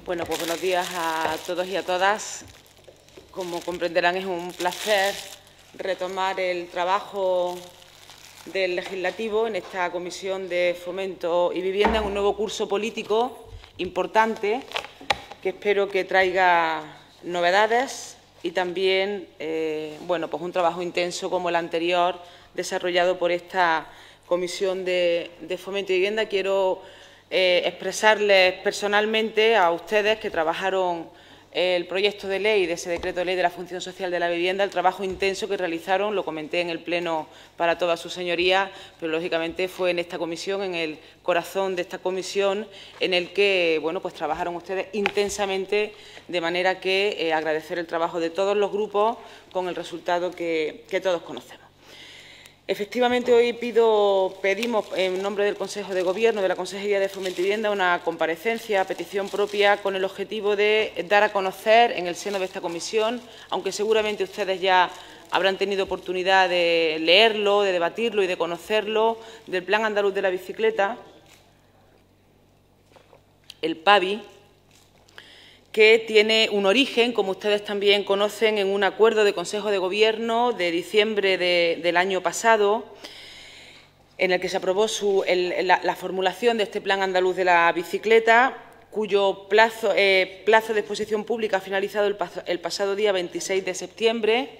Bueno, pues buenos días a todos y a todas. Como comprenderán, es un placer retomar el trabajo del Legislativo en esta Comisión de Fomento y Vivienda en un nuevo curso político importante que espero que traiga novedades y también pues un trabajo intenso como el anterior desarrollado por esta Comisión de Fomento y Vivienda. Quiero expresarles personalmente a ustedes que trabajaron el proyecto de ley de ese decreto de ley de la función social de la vivienda, el trabajo intenso que realizaron, lo comenté en el Pleno para todas sus señorías, pero lógicamente fue en esta comisión, en el corazón de esta comisión, en el que pues trabajaron ustedes intensamente, de manera que agradecer el trabajo de todos los grupos con el resultado que todos conocemos. Efectivamente, hoy pedimos, en nombre del Consejo de Gobierno, de la Consejería de Fomento y Vivienda, una comparecencia a petición propia con el objetivo de dar a conocer en el seno de esta comisión, aunque seguramente ustedes ya habrán tenido oportunidad de leerlo, de debatirlo y de conocerlo, del Plan Andaluz de la Bicicleta, el PABI, que tiene un origen, como ustedes también conocen, en un acuerdo de Consejo de Gobierno de diciembre del año pasado, en el que se aprobó la formulación de este Plan Andaluz de la Bicicleta, cuyo plazo de exposición pública ha finalizado el pasado día 26 de septiembre,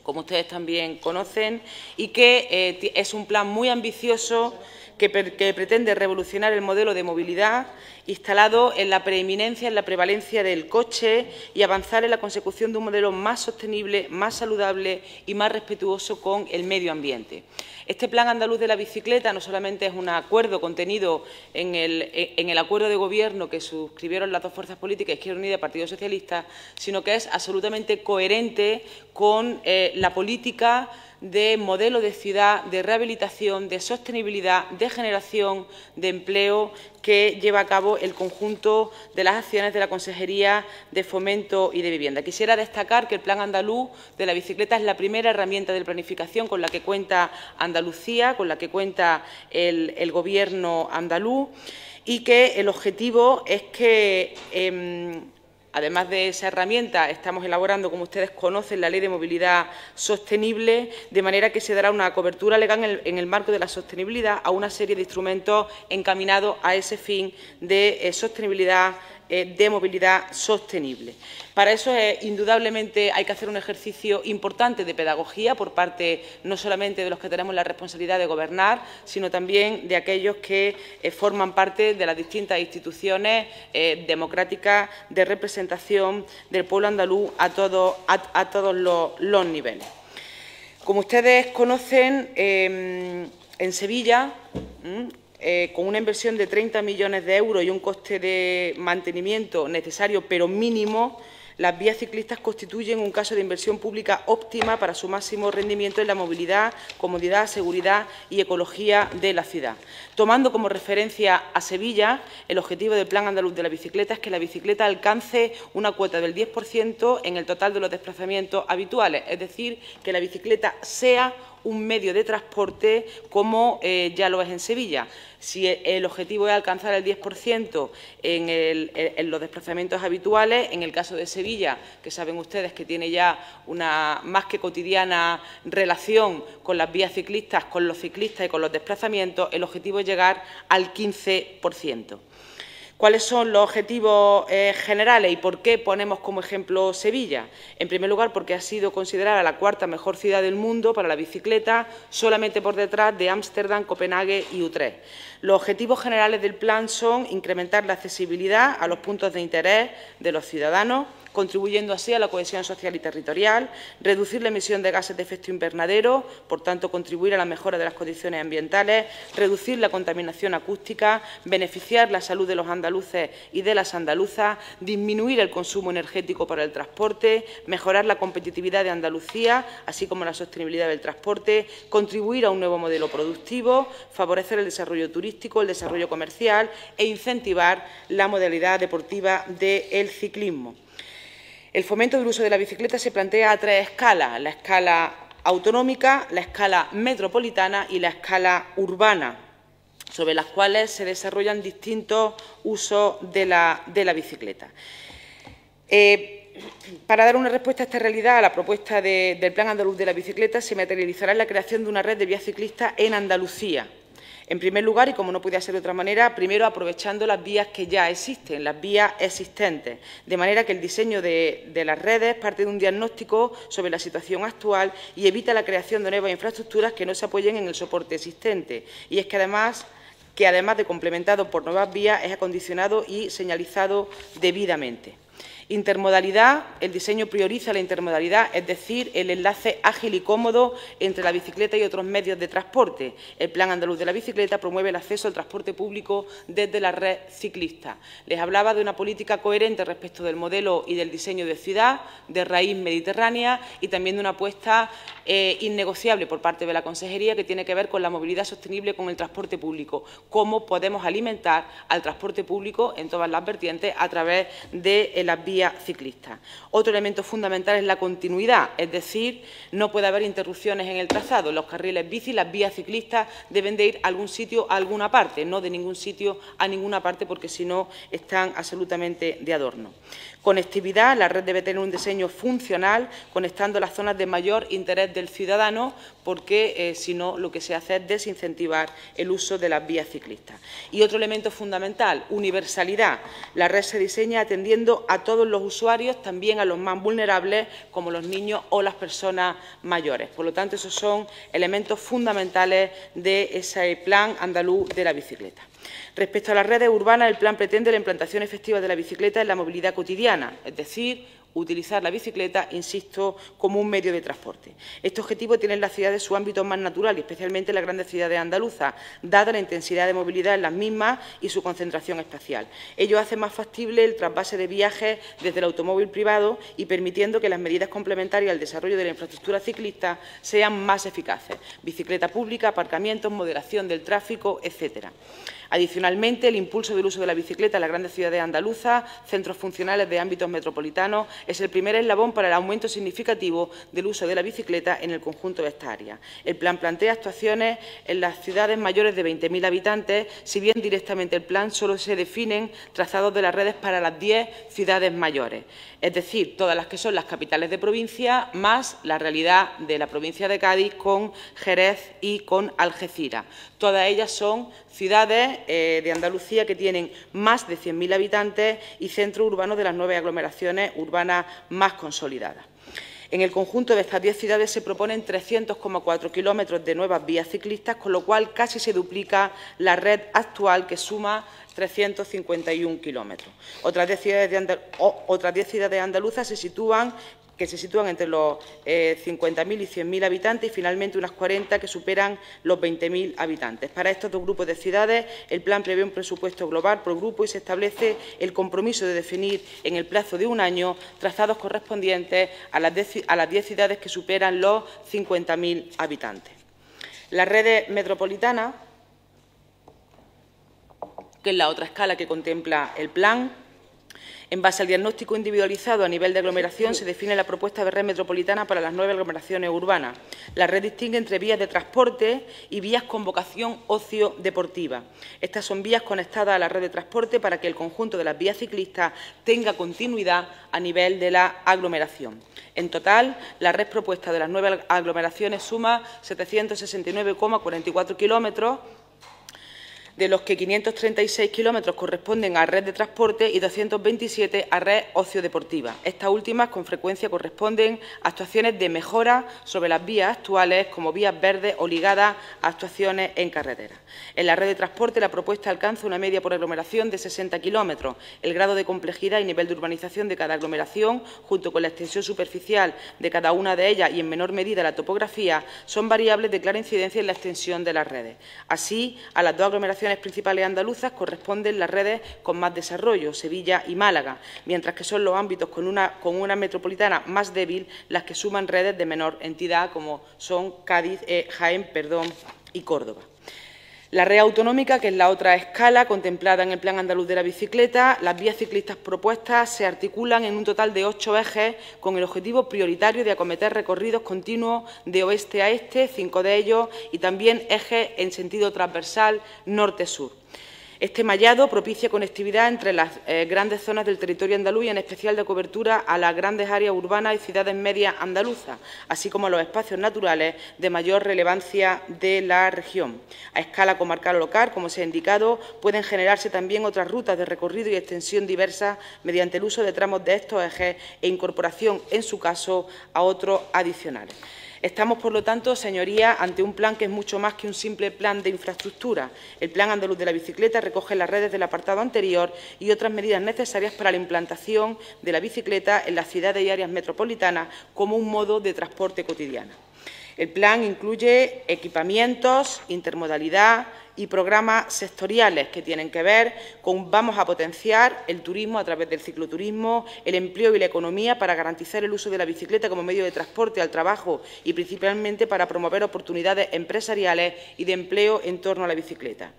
como ustedes también conocen, y que es un plan muy ambicioso que pretende revolucionar el modelo de movilidad instalado en la preeminencia, en la prevalencia del coche y avanzar en la consecución de un modelo más sostenible, más saludable y más respetuoso con el medio ambiente. Este Plan Andaluz de la Bicicleta no solamente es un acuerdo contenido en el acuerdo de Gobierno que suscribieron las dos fuerzas políticas, Izquierda Unida y Partido Socialista, sino que es absolutamente coherente con la política de modelo de ciudad, de rehabilitación, de sostenibilidad, de generación de empleo que lleva a cabo el conjunto de las acciones de la Consejería de Fomento y de Vivienda. Quisiera destacar que el Plan Andaluz de la Bicicleta es la primera herramienta de planificación con la que cuenta Andalucía, con la que cuenta el Gobierno andaluz, y que el objetivo es que además de esa herramienta, estamos elaborando, como ustedes conocen, la Ley de Movilidad Sostenible, de manera que se dará una cobertura legal en el marco de la sostenibilidad a una serie de instrumentos encaminados a ese fin de sostenibilidad, de movilidad sostenible. Para eso, indudablemente, hay que hacer un ejercicio importante de pedagogía por parte no solamente de los que tenemos la responsabilidad de gobernar, sino también de aquellos que forman parte de las distintas instituciones democráticas de representación del pueblo andaluz a todos los niveles. Como ustedes conocen, en Sevilla, con una inversión de 30 millones de euros y un coste de mantenimiento necesario pero mínimo, las vías ciclistas constituyen un caso de inversión pública óptima para su máximo rendimiento en la movilidad, comodidad, seguridad y ecología de la ciudad. Tomando como referencia a Sevilla, el objetivo del Plan Andaluz de la Bicicleta es que la bicicleta alcance una cuota del 10% en el total de los desplazamientos habituales, es decir, que la bicicleta sea un medio de transporte como ya lo es en Sevilla. Si el objetivo es alcanzar el 10% en los desplazamientos habituales, en el caso de Sevilla, que saben ustedes que tiene ya una más que cotidiana relación con las vías ciclistas, con los ciclistas y con los desplazamientos, el objetivo es llegar al 15%. ¿Cuáles son los objetivos generales y por qué ponemos como ejemplo Sevilla? En primer lugar, porque ha sido considerada la cuarta mejor ciudad del mundo para la bicicleta, solamente por detrás de Ámsterdam, Copenhague y Utrecht. Los objetivos generales del plan son incrementar la accesibilidad a los puntos de interés de los ciudadanos, contribuyendo así a la cohesión social y territorial, reducir la emisión de gases de efecto invernadero, por tanto, contribuir a la mejora de las condiciones ambientales, reducir la contaminación acústica, beneficiar la salud de los andaluces y de las andaluzas, disminuir el consumo energético para el transporte, mejorar la competitividad de Andalucía, así como la sostenibilidad del transporte, contribuir a un nuevo modelo productivo, favorecer el desarrollo turístico, el desarrollo comercial e incentivar la modalidad deportiva del ciclismo. El fomento del uso de la bicicleta se plantea a tres escalas: la escala autonómica, la escala metropolitana y la escala urbana. sobre las cuales se desarrollan distintos usos de la bicicleta. Para dar una respuesta a esta realidad, a la propuesta del Plan Andaluz de la Bicicleta se materializará en la creación de una red de vías ciclistas en Andalucía. En primer lugar, y como no podía ser de otra manera, primero aprovechando las vías que ya existen, las vías existentes, de manera que el diseño de las redes parte de un diagnóstico sobre la situación actual y evita la creación de nuevas infraestructuras que no se apoyen en el soporte existente. Y es que además de complementado por nuevas vías, es acondicionado y señalizado debidamente. Intermodalidad. El diseño prioriza la intermodalidad, es decir, el enlace ágil y cómodo entre la bicicleta y otros medios de transporte. El Plan Andaluz de la Bicicleta promueve el acceso al transporte público desde la red ciclista. Les hablaba de una política coherente respecto del modelo y del diseño de ciudad, de raíz mediterránea y también de una apuesta innegociable por parte de la Consejería que tiene que ver con la movilidad sostenible con el transporte público. Cómo podemos alimentar al transporte público en todas las vertientes a través de las vías ciclistas. Otro elemento fundamental es la continuidad, es decir, no puede haber interrupciones en el trazado. Los carriles bici, las vías ciclistas deben de ir a algún sitio a alguna parte, no de ningún sitio a ninguna parte, porque si no están absolutamente de adorno. Conectividad. La red debe tener un diseño funcional, conectando las zonas de mayor interés del ciudadano, porque si no, lo que se hace es desincentivar el uso de las vías ciclistas. Y otro elemento fundamental, universalidad. La red se diseña atendiendo a todos los usuarios, también a los más vulnerables, como los niños o las personas mayores. Por lo tanto, esos son elementos fundamentales de ese Plan Andaluz de la Bicicleta. Respecto a las redes urbanas, el plan pretende la implantación efectiva de la bicicleta en la movilidad cotidiana, es decir, utilizar la bicicleta, insisto, como un medio de transporte. Este objetivo tiene en las ciudades su ámbito más natural, y especialmente en las grandes ciudades andaluzas, dada la intensidad de movilidad en las mismas y su concentración espacial. Ello hace más factible el trasvase de viajes desde el automóvil privado y permitiendo que las medidas complementarias al desarrollo de la infraestructura ciclista sean más eficaces. Bicicleta pública, aparcamientos, moderación del tráfico, etcétera. Adicionalmente, el impulso del uso de la bicicleta en las grandes ciudades andaluzas, centros funcionales de ámbitos metropolitanos, es el primer eslabón para el aumento significativo del uso de la bicicleta en el conjunto de esta área. El plan plantea actuaciones en las ciudades mayores de 20.000 habitantes, si bien directamente el plan solo se definen trazados de las redes para las 10 ciudades mayores, es decir, todas las que son las capitales de provincia, más la realidad de la provincia de Cádiz con Jerez y con Algeciras. Todas ellas son ciudades de Andalucía que tienen más de 100.000 habitantes y centros urbanos de las 9 aglomeraciones urbanas más consolidadas. En el conjunto de estas 10 ciudades se proponen 300,4 kilómetros de nuevas vías ciclistas, con lo cual casi se duplica la red actual, que suma 351 kilómetros. Otras 10 ciudades andaluzas se sitúan entre los 50.000 y 100.000 habitantes y finalmente unas 40 que superan los 20.000 habitantes. Para estos dos grupos de ciudades, el plan prevé un presupuesto global por grupo y se establece el compromiso de definir en el plazo de un año trazados correspondientes a las 10 ciudades que superan los 50.000 habitantes. Las redes metropolitanas, que es la otra escala que contempla el plan. En base al diagnóstico individualizado a nivel de aglomeración, se define la propuesta de red metropolitana para las 9 aglomeraciones urbanas. La red distingue entre vías de transporte y vías con vocación ocio-deportiva. Estas son vías conectadas a la red de transporte para que el conjunto de las vías ciclistas tenga continuidad a nivel de la aglomeración. En total, la red propuesta de las 9 aglomeraciones suma 769,44 kilómetros, de los que 536 kilómetros corresponden a red de transporte y 227 a red ociodeportiva. Estas últimas con frecuencia corresponden a actuaciones de mejora sobre las vías actuales, como vías verdes o ligadas a actuaciones en carretera. En la red de transporte, la propuesta alcanza una media por aglomeración de 60 kilómetros. El grado de complejidad y nivel de urbanización de cada aglomeración, junto con la extensión superficial de cada una de ellas y, en menor medida, la topografía, son variables de clara incidencia en la extensión de las redes. Así, a las dos aglomeraciones principales andaluzas corresponden las redes con más desarrollo, Sevilla y Málaga, mientras que son los ámbitos con una metropolitana más débil las que suman redes de menor entidad, como son Cádiz, Jaén y Córdoba. La red autonómica, que es la otra escala contemplada en el Plan Andaluz de la Bicicleta, las vías ciclistas propuestas se articulan en un total de 8 ejes con el objetivo prioritario de acometer recorridos continuos de oeste a este, 5 de ellos, y también ejes en sentido transversal norte-sur. Este mallado propicia conectividad entre las grandes zonas del territorio andaluz y en especial de cobertura a las grandes áreas urbanas y ciudades medias andaluzas, así como a los espacios naturales de mayor relevancia de la región. A escala comarcal o local, como se ha indicado, pueden generarse también otras rutas de recorrido y extensión diversas mediante el uso de tramos de estos ejes e incorporación, en su caso, a otros adicionales. Estamos, por lo tanto, señorías, ante un plan que es mucho más que un simple plan de infraestructura. El Plan Andaluz de la Bicicleta recoge las redes del apartado anterior y otras medidas necesarias para la implantación de la bicicleta en las ciudades y áreas metropolitanas como un modo de transporte cotidiano. El plan incluye equipamientos, intermodalidad y programas sectoriales que tienen que ver con vamos a potenciar el turismo a través del cicloturismo, el empleo y la economía para garantizar el uso de la bicicleta como medio de transporte al trabajo y principalmente para promover oportunidades empresariales y de empleo en torno a la bicicleta.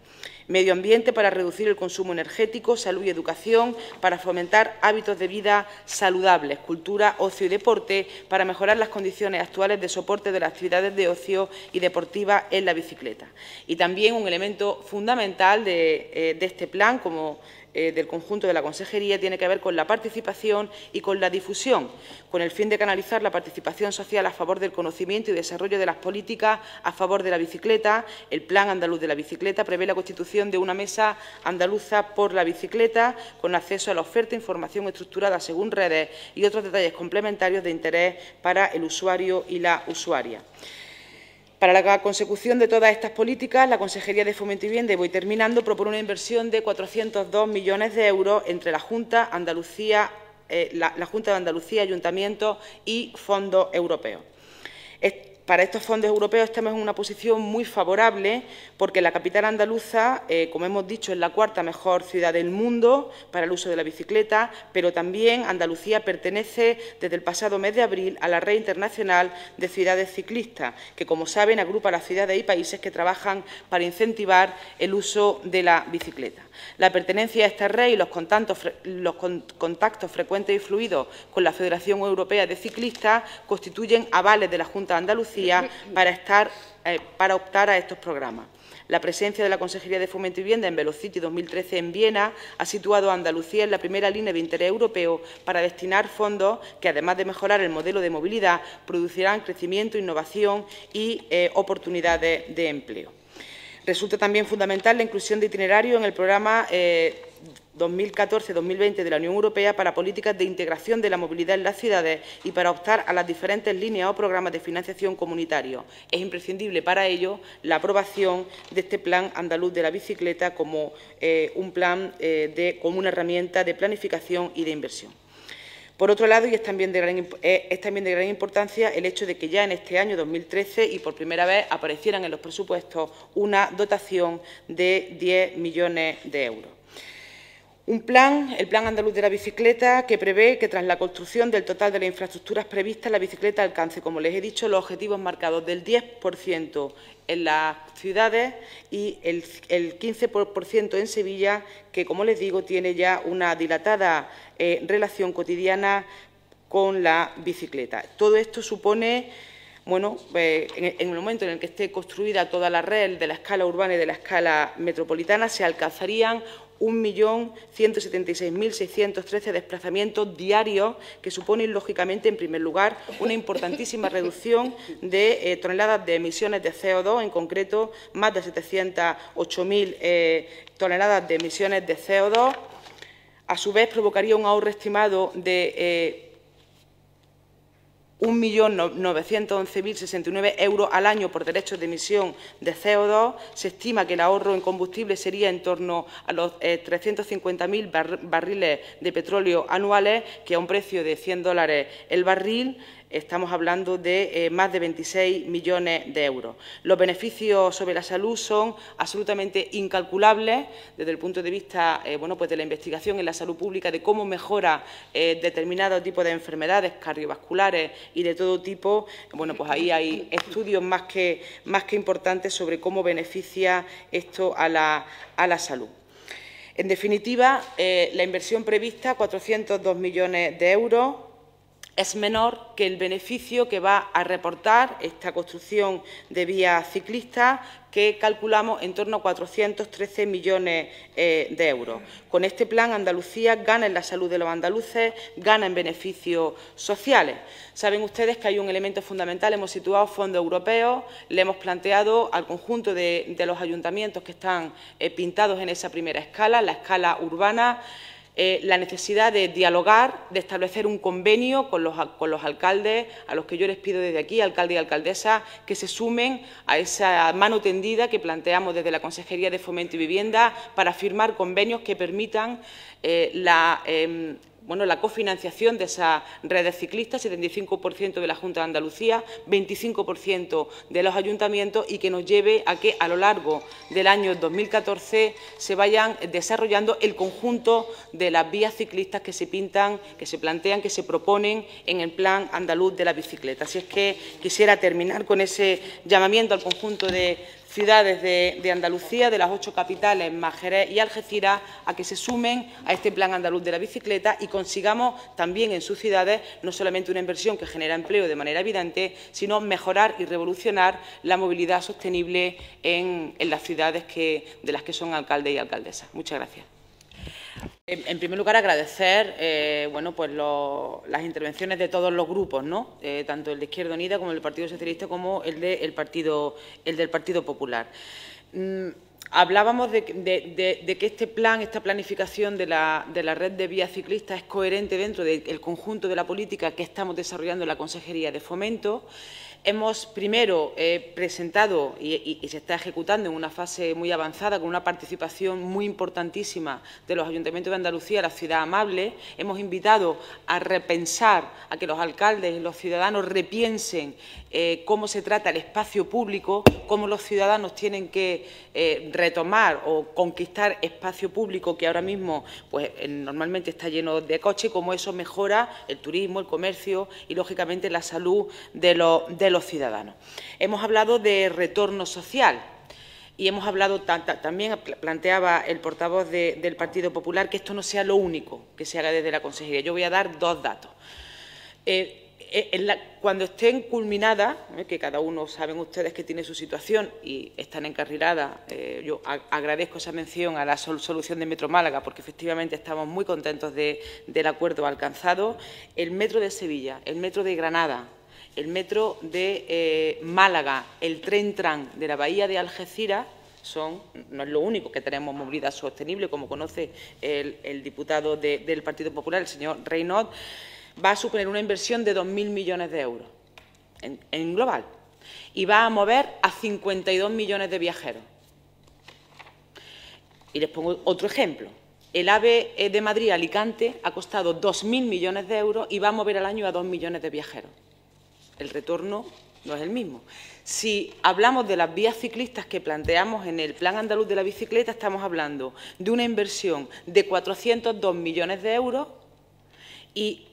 Medio ambiente para reducir el consumo energético, salud y educación, para fomentar hábitos de vida saludables, cultura, ocio y deporte, para mejorar las condiciones actuales de soporte de las actividades de ocio y deportivas en la bicicleta. Y también un elemento fundamental de este plan, como del conjunto de la Consejería, tiene que ver con la participación y con la difusión, con el fin de canalizar la participación social a favor del conocimiento y desarrollo de las políticas a favor de la bicicleta. El Plan Andaluz de la Bicicleta prevé la constitución de una mesa andaluza por la bicicleta, con acceso a la oferta e información estructurada según redes y otros detalles complementarios de interés para el usuario y la usuaria. Para la consecución de todas estas políticas, la Consejería de Fomento y Vivienda, y voy terminando, propone una inversión de 402 millones de euros entre la Junta de Andalucía, Ayuntamientos y fondos europeos. Para estos fondos europeos estamos en una posición muy favorable porque la capital andaluza, como hemos dicho, es la cuarta mejor ciudad del mundo para el uso de la bicicleta, pero también Andalucía pertenece desde el pasado mes de abril a la Red Internacional de Ciudades Ciclistas, que, como saben, agrupa las ciudades y países que trabajan para incentivar el uso de la bicicleta. La pertenencia a esta red y los contactos frecuentes y fluidos con la Federación Europea de Ciclistas constituyen avales de la Junta de Andalucía para optar a estos programas. La presencia de la Consejería de Fomento y Vivienda en Velocity 2013 en Viena ha situado a Andalucía en la primera línea de interés europeo para destinar fondos que, además de mejorar el modelo de movilidad, producirán crecimiento, innovación y oportunidades de empleo. Resulta también fundamental la inclusión de itinerarios en el programa 2014-2020 de la Unión Europea para políticas de integración de la movilidad en las ciudades y para optar a las diferentes líneas o programas de financiación comunitarios. Es imprescindible para ello la aprobación de este Plan Andaluz de la Bicicleta como un plan como una herramienta de planificación y de inversión. Por otro lado, y es también de gran importancia el hecho de que ya en este año 2013 y por primera vez aparecieran en los presupuestos una dotación de 10 millones de euros. El Plan Andaluz de la Bicicleta, que prevé que tras la construcción del total de las infraestructuras previstas, la bicicleta alcance, como les he dicho, los objetivos marcados del 10% en las ciudades y el 15% en Sevilla, que, como les digo, tiene ya una dilatada relación cotidiana con la bicicleta. Todo esto supone, bueno, en el momento en el que esté construida toda la red de la escala urbana y de la escala metropolitana, se alcanzarían 1.176.613 desplazamientos diarios, que suponen, lógicamente, en primer lugar, una importantísima reducción de toneladas de emisiones de CO2, en concreto, más de 708.000 toneladas de emisiones de CO2. A su vez, provocaría un ahorro estimado de 1.911.069 euros al año por derechos de emisión de CO2. Se estima que el ahorro en combustible sería en torno a los 350.000 barriles de petróleo anuales, que a un precio de $100 el barril estamos hablando de más de 26 millones de euros. Los beneficios sobre la salud son absolutamente incalculables desde el punto de vista pues de la investigación en la salud pública, de cómo mejora determinados tipos de enfermedades cardiovasculares y de todo tipo. Bueno, pues ahí hay estudios más que importantes sobre cómo beneficia esto a la salud. En definitiva, la inversión prevista, 402 millones de euros, es menor que el beneficio que va a reportar esta construcción de vías ciclistas, que calculamos en torno a 413 millones de euros. Con este plan, Andalucía gana en la salud de los andaluces, gana en beneficios sociales. Saben ustedes que hay un elemento fundamental, hemos situado fondos europeos, le hemos planteado al conjunto de los ayuntamientos que están pintados en esa primera escala, la escala urbana, la necesidad de dialogar, de establecer un convenio con los alcaldes, a los que yo les pido desde aquí, alcalde y alcaldesa, que se sumen a esa mano tendida que planteamos desde la Consejería de Fomento y Vivienda para firmar convenios que permitan la cofinanciación de esas redes ciclistas, 75% de la Junta de Andalucía, 25% de los ayuntamientos, y que nos lleve a que a lo largo del año 2014 se vayan desarrollando el conjunto de las vías ciclistas que se pintan, que se plantean, que se proponen en el Plan Andaluz de la Bicicleta. Así es que quisiera terminar con ese llamamiento al conjunto de ciudades de Andalucía, de las 8 capitales, más Jerez y Algeciras, a que se sumen a este Plan Andaluz de la Bicicleta y consigamos también en sus ciudades no solamente una inversión que genera empleo de manera evidente, sino mejorar y revolucionar la movilidad sostenible en las ciudades de las que son alcaldes y alcaldesas. Muchas gracias. En primer lugar, agradecer las intervenciones de todos los grupos, ¿no? Tanto el de Izquierda Unida como el del Partido Socialista como el del Partido Popular. Hablábamos de que este plan, esta planificación de la red de vías ciclistas es coherente dentro del conjunto de la política que estamos desarrollando en la Consejería de Fomento. Hemos primero presentado y se está ejecutando en una fase muy avanzada, con una participación muy importantísima de los ayuntamientos de Andalucía, la ciudad amable. Hemos invitado a repensar, a que los alcaldes y los ciudadanos repiensen cómo se trata el espacio público, cómo los ciudadanos tienen que retomar o conquistar espacio público que ahora mismo pues, normalmente está lleno de coches, y cómo eso mejora el turismo, el comercio y, lógicamente, la salud de los ciudadanos. Hemos hablado de retorno social y hemos hablado, también planteaba el portavoz del Partido Popular, que esto no sea lo único que se haga desde la Consejería. Yo voy a dar dos datos. Cuando estén culminadas, que cada uno, saben ustedes que tiene su situación y están encarriladas, yo agradezco esa mención a la solución de Metro Málaga, porque efectivamente estamos muy contentos del acuerdo alcanzado. El Metro de Sevilla, el Metro de Granada, el Metro de Málaga, el Tren-Tram de la Bahía de Algeciras, no es lo único que tenemos movilidad sostenible, como conoce el diputado del Partido Popular, el señor Reynot. Va a suponer una inversión de 2.000 millones de euros en global y va a mover a 52 millones de viajeros. Y les pongo otro ejemplo. El AVE de Madrid a Alicante ha costado 2.000 millones de euros y va a mover al año a 2 millones de viajeros. El retorno no es el mismo. Si hablamos de las vías ciclistas que planteamos en el Plan Andaluz de la Bicicleta, estamos hablando de una inversión de 402 millones de euros y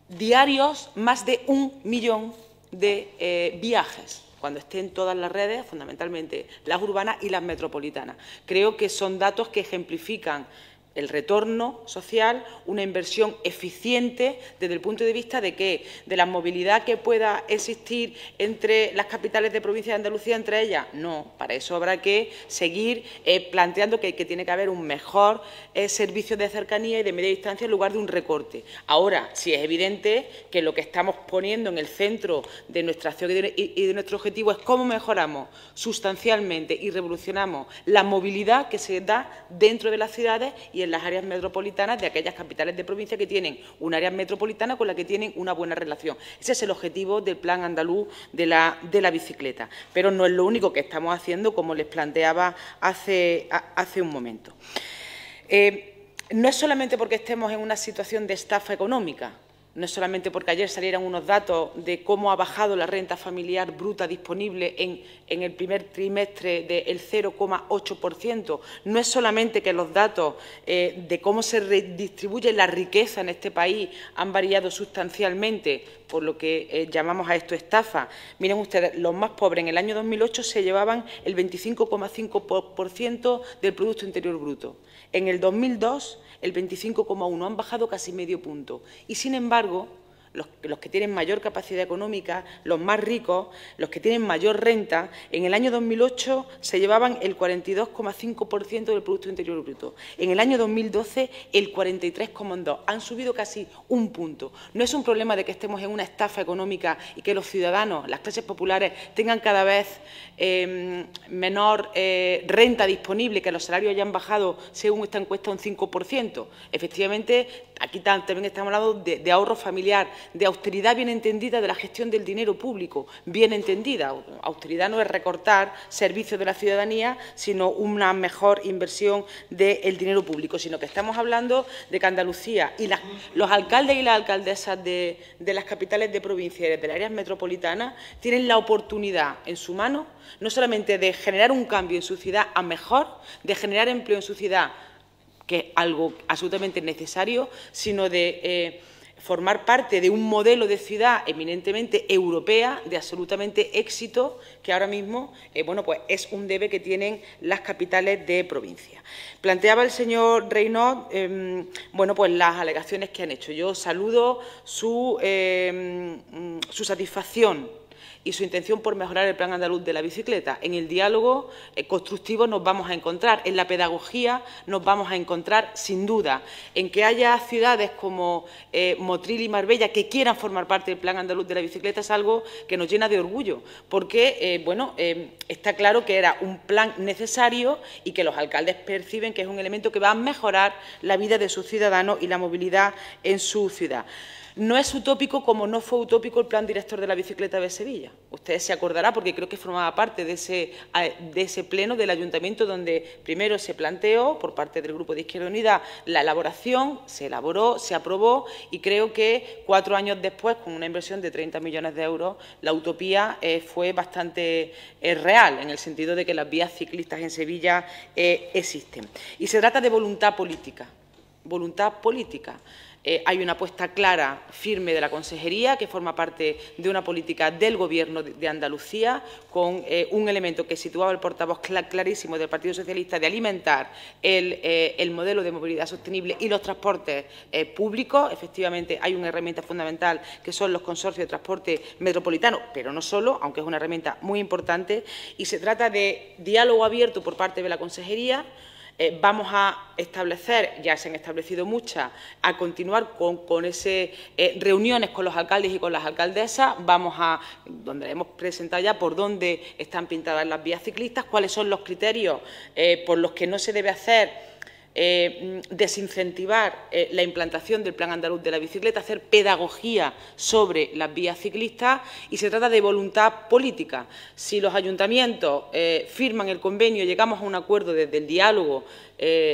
diarios más de 1 millón de viajes, cuando estén todas las redes, fundamentalmente las urbanas y las metropolitanas. Creo que son datos que ejemplifican el retorno social, una inversión eficiente desde el punto de vista de la movilidad que pueda existir entre las capitales de provincia de Andalucía, entre ellas. No, para eso habrá que seguir planteando que tiene que haber un mejor servicio de cercanía y de media distancia en lugar de un recorte. Ahora, sí es evidente que lo que estamos poniendo en el centro de nuestra acción y de nuestro objetivo es cómo mejoramos sustancialmente y revolucionamos la movilidad que se da dentro de las ciudades y en las áreas metropolitanas de aquellas capitales de provincia que tienen un área metropolitana con la que tienen una buena relación. Ese es el objetivo del Plan Andaluz de la Bicicleta. Pero no es lo único que estamos haciendo, como les planteaba hace un momento. No es solamente porque estemos en una situación de estafa económica, no es solamente porque ayer salieran unos datos de cómo ha bajado la renta familiar bruta disponible en el primer trimestre del 0,8%, no es solamente que los datos de cómo se redistribuye la riqueza en este país han variado sustancialmente, por lo que llamamos a esto estafa. Miren ustedes, los más pobres en el año 2008 se llevaban el 25,5% del Producto Interior Bruto. En el 2002, el 25,1%, han bajado casi medio punto. Y, sin embargo, los que tienen mayor capacidad económica, los más ricos, los que tienen mayor renta, en el año 2008 se llevaban el 42,5% del Producto Interior Bruto. En el año 2012, el 43,2%. Han subido casi un punto. No es un problema de que estemos en una estafa económica y que los ciudadanos, las clases populares, tengan cada vez menor renta disponible, que los salarios hayan bajado, según esta encuesta, un 5%. Efectivamente, aquí también estamos hablando de ahorro familiar, de austeridad bien entendida de la gestión del dinero público, bien entendida. Austeridad no es recortar servicios de la ciudadanía, sino una mejor inversión del dinero público, sino que estamos hablando de que Andalucía y los alcaldes y las alcaldesas de las capitales de provincia y de las áreas metropolitanas tienen la oportunidad en su mano no solamente de generar un cambio en su ciudad a mejor, de generar empleo en su ciudad, que es algo absolutamente necesario, sino de formar parte de un modelo de ciudad eminentemente europea, de absolutamente éxito, que ahora mismo bueno, pues es un debe que tienen las capitales de provincia. Planteaba el señor Reynot bueno, pues las alegaciones que han hecho. Yo saludo su satisfacción y su intención por mejorar el Plan Andaluz de la Bicicleta. En el diálogo constructivo nos vamos a encontrar, en la pedagogía nos vamos a encontrar sin duda, en que haya ciudades como Motril y Marbella que quieran formar parte del Plan Andaluz de la Bicicleta es algo que nos llena de orgullo, porque bueno, está claro que era un plan necesario y que los alcaldes perciben que es un elemento que va a mejorar la vida de sus ciudadanos y la movilidad en su ciudad. No es utópico como no fue utópico el plan director de la bicicleta de Sevilla. Ustedes se acordarán, porque creo que formaba parte de ese pleno del Ayuntamiento, donde primero se planteó, por parte del Grupo de Izquierda Unida, la elaboración, se elaboró, se aprobó, y creo que 4 años después, con una inversión de 30 millones de euros, la utopía fue bastante real, en el sentido de que las vías ciclistas en Sevilla existen. Y se trata de voluntad política. Voluntad política. Hay una apuesta clara, firme de la Consejería, que forma parte de una política del Gobierno de Andalucía, con un elemento que situaba el portavoz clarísimo del Partido Socialista, de alimentar el modelo de movilidad sostenible y los transportes públicos. Efectivamente, hay una herramienta fundamental, que son los consorcios de transporte metropolitano, pero no solo, aunque es una herramienta muy importante, y se trata de diálogo abierto por parte de la Consejería. Vamos a establecer, ya se han establecido muchas, a continuar con esas reuniones con los alcaldes y con las alcaldesas. Vamos a, donde hemos presentado ya por dónde están pintadas las vías ciclistas, cuáles son los criterios por los que no se debe hacer desincentivar la implantación del Plan Andaluz de la Bicicleta, hacer pedagogía sobre las vías ciclistas, y se trata de voluntad política. Si los ayuntamientos firman el convenio, llegamos a un acuerdo desde el diálogo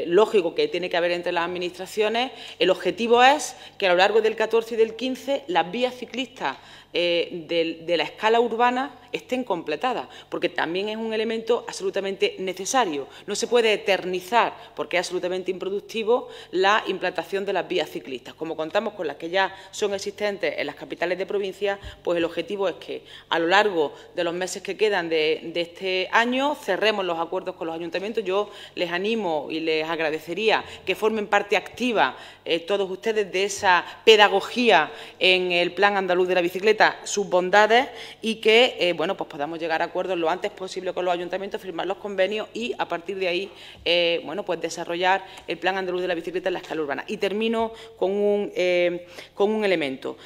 lógico que tiene que haber entre las administraciones, el objetivo es que a lo largo del 14 y del 15 las vías ciclistas de la escala urbana estén completadas, porque también es un elemento absolutamente necesario. No se puede eternizar, porque es absolutamente improductivo, la implantación de las vías ciclistas. Como contamos con las que ya son existentes en las capitales de provincia, pues el objetivo es que a lo largo de los meses que quedan de este año cerremos los acuerdos con los ayuntamientos. Yo les animo y les agradecería que formen parte activa todos ustedes de esa pedagogía en el Plan Andaluz de la Bicicleta, sus bondades, y que bueno, pues podamos llegar a acuerdos lo antes posible con los ayuntamientos, firmar los convenios y a partir de ahí bueno, pues desarrollar el Plan Andaluz de la Bicicleta en la escala urbana. Y termino con un elemento.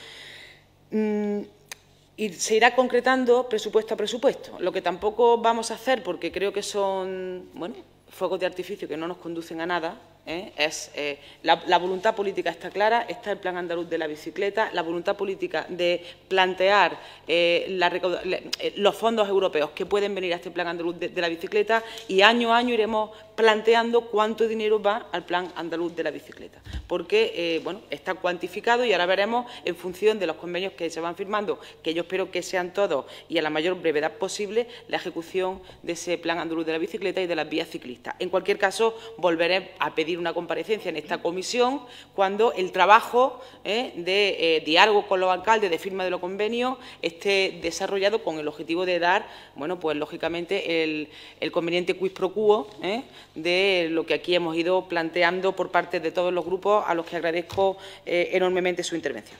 Y se irá concretando presupuesto a presupuesto. Lo que tampoco vamos a hacer, porque creo que son bueno, fuegos de artificio que no nos conducen a nada, la voluntad política está clara, está el Plan Andaluz de la Bicicleta, la voluntad política de plantear los fondos europeos que pueden venir a este Plan Andaluz de la Bicicleta, y año a año iremos planteando cuánto dinero va al Plan Andaluz de la Bicicleta, porque bueno, está cuantificado y ahora veremos, en función de los convenios que se van firmando, que yo espero que sean todos y a la mayor brevedad posible, la ejecución de ese Plan Andaluz de la Bicicleta y de las vías ciclistas. En cualquier caso, volveré a pedir una comparecencia en esta comisión cuando el trabajo de diálogo con los alcaldes, de firma de los convenios, esté desarrollado con el objetivo de dar, bueno, pues lógicamente el conveniente quid pro quo de lo que aquí hemos ido planteando por parte de todos los grupos, a los que agradezco enormemente su intervención.